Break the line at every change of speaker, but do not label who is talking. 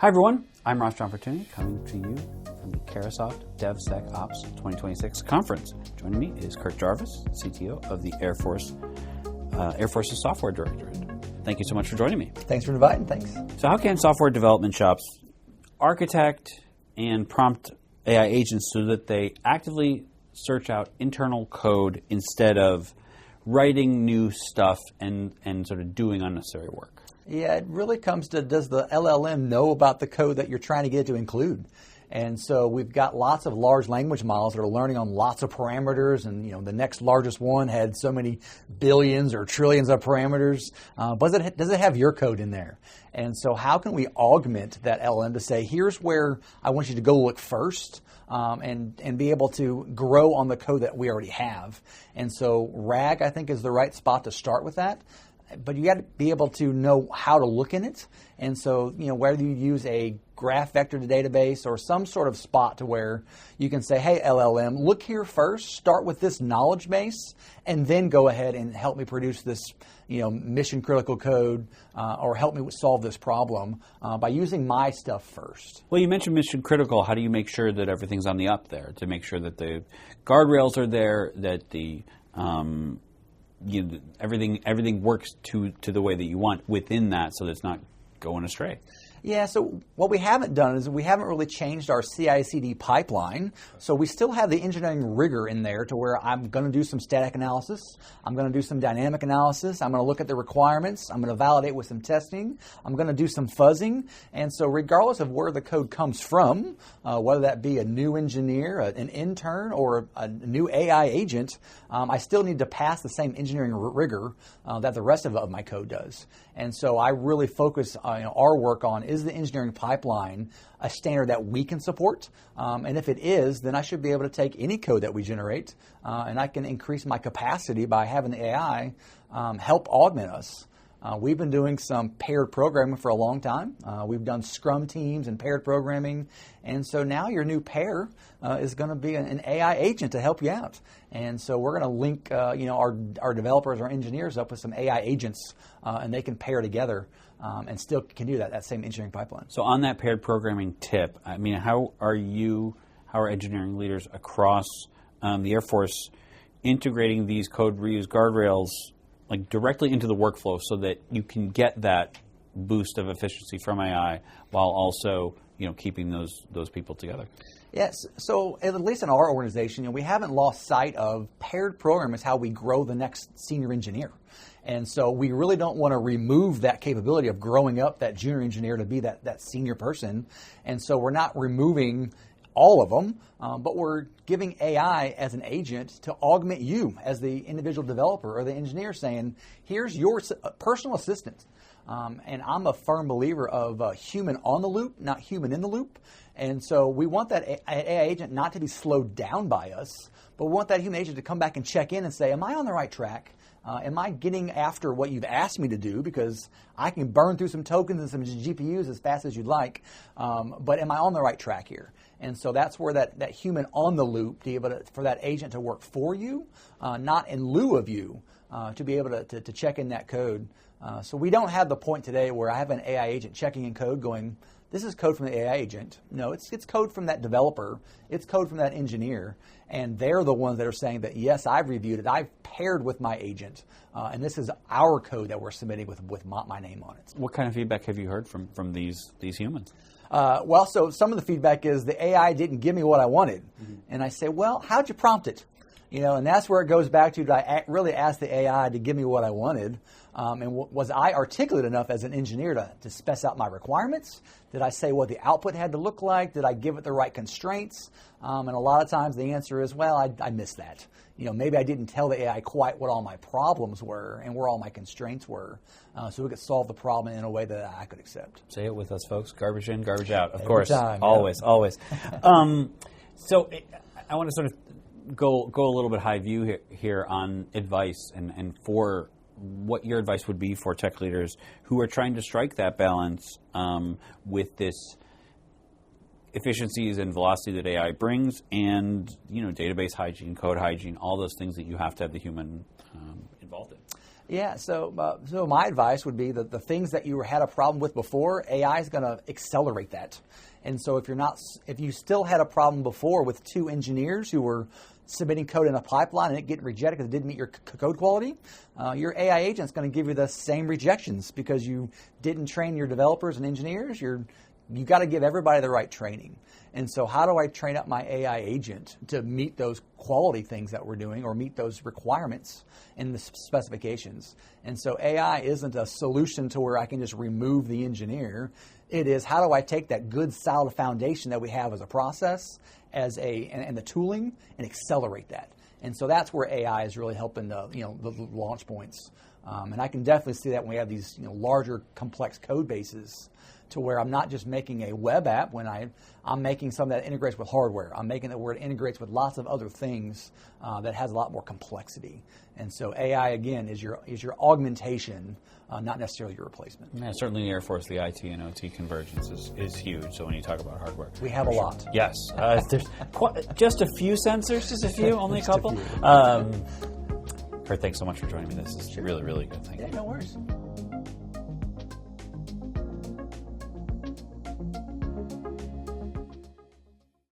Hi everyone, I'm Ross John Fortuny, coming to you from the Carahsoft DevSecOps 2026 Conference. Joining me is Jarvis, CTO of the Air Force's Software Directorate. Thank you so much for joining me.
Thanks for inviting, thanks.
So how can software development shops architect and prompt AI agents so that they actively search out internal code instead of writing new stuff and sort of doing unnecessary work?
Yeah, it really comes to, does the LLM know about the code that you're trying to get it to include? And so we've got lots of large language models that are learning on lots of parameters, and the next largest one had so many billions or trillions of parameters. But does it have your code in there? And so how can we augment that LLM to say, here's where I want you to go look first, and be able to grow on the code that we already have. And so RAG, I think, is the right spot to start with that. But you got to be able to know how to look in it. And so, whether you use a graph vector database or some sort of spot to where you can say, hey, LLM, look here first, start with this knowledge base, and then go ahead and help me produce this, mission critical code, or help me solve this problem by using my stuff first.
Well, you mentioned mission critical. How do you make sure that everything's on the up there, to make sure that the guardrails are there, that the everything works to the way that you want within that, so that it's not going astray?
Yeah, so what we haven't done is we haven't really changed our CI/CD pipeline. So we still have the engineering rigor in there to where I'm going to do some static analysis. I'm going to do some dynamic analysis. I'm going to look at the requirements. I'm going to validate with some testing. I'm going to do some fuzzing. And so regardless of where the code comes from, whether that be a new engineer, an intern, or a new AI agent, I still need to pass the same engineering rigor that the rest of my code does. And so I really focus our work on, is the engineering pipeline a standard that we can support? And if it is, then I should be able to take any code that we generate, and I can increase my capacity by having the AI help augment us. We've been doing some paired programming for a long time. We've done Scrum teams and paired programming. And so now your new pair is going to be an AI agent to help you out. And so we're going to link our developers, our engineers up with some AI agents, and they can pair together and still can do that same engineering pipeline.
So on that paired programming tip, I mean, how are engineering leaders across the Air Force integrating these code reuse guardrails like directly into the workflow so that you can get that boost of efficiency from AI while also keeping those people together?
Yes, so at least in our organization, we haven't lost sight of paired program is how we grow the next senior engineer. And so we really don't want to remove that capability of growing up that junior engineer to be that senior person. And so we're not removing all of them, but we're giving AI as an agent to augment you as the individual developer or the engineer, saying, here's your personal assistant. And I'm a firm believer of human on the loop, not human in the loop. And so we want that AI agent not to be slowed down by us, but we want that human agent to come back and check in and say, am I on the right track? Am I getting after what you've asked me to do? Because I can burn through some tokens and some GPUs as fast as you'd like, but am I on the right track here? And so that's where that human on the loop, to be able for that agent to work for you, not in lieu of you, to be able to check in that code. So we don't have the point today where I have an AI agent checking in code going, this is code from the AI agent. No, it's code from that developer. It's code from that engineer. And they're the ones that are saying that, yes, I've reviewed it. I've paired with my agent. And this is our code that we're submitting with my name on it.
What kind of feedback have you heard from these humans?
Well, so some of the feedback is the AI didn't give me what I wanted. Mm-hmm. And I say, well, how'd you prompt it? And that's where it goes back to, did I really ask the AI to give me what I wanted? And was I articulate enough as an engineer to spec out my requirements? Did I say what the output had to look like? Did I give it the right constraints? And a lot of times the answer is, well, I missed that. Maybe I didn't tell the AI quite what all my problems were and where all my constraints were, so we could solve the problem in a way that I could accept.
Say it with us, folks. Garbage in, garbage out. Of
Every
course.
time,
always. So I want to sort of go a little bit high view here on advice and for what your advice would be for tech leaders who are trying to strike that balance with this efficiencies and velocity that AI brings, and database hygiene, code hygiene, all those things that you have to have the human involved in.
Yeah, so my advice would be that the things that you had a problem with before, AI is going to accelerate that. And so if you still had a problem before with 2 engineers who were submitting code in a pipeline and it getting rejected because it didn't meet your code quality, your AI agent is going to give you the same rejections because you didn't train your developers and engineers. You got to give everybody the right training. And so how do I train up my AI agent to meet those quality things that we're doing or meet those requirements in the specifications? And so AI isn't a solution to where I can just remove the engineer. It is, how do I take that good solid foundation that we have as a process and the tooling and accelerate that? And so that's where AI is really helping the launch points. And I can definitely see that when we have these larger complex code bases, to where I'm not just making a web app when I'm making something that integrates with hardware. I'm making it where it integrates with lots of other things that has a lot more complexity. And so AI, again, is your augmentation, not necessarily your replacement.
Yeah, certainly in the Air Force, the IT and OT convergence is huge. So when you talk about hardware.
We have a lot.
Yes. There's just a few sensors, just a few, only a couple. Kurt, thanks so much for joining me. This is really, really good. Thank you.
No worries.